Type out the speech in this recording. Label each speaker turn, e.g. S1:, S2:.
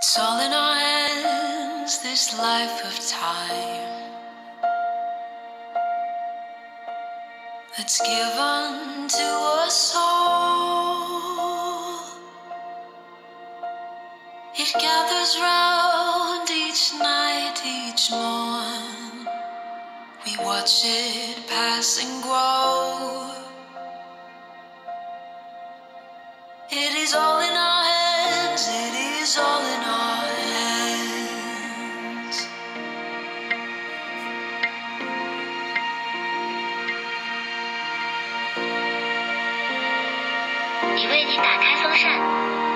S1: It's all in our hands, this life of time that's given to us all. It gathers round each night, each morn. We watch it pass and grow. It is all in our hands, it is all in our hands.
S2: 已为您打开风扇。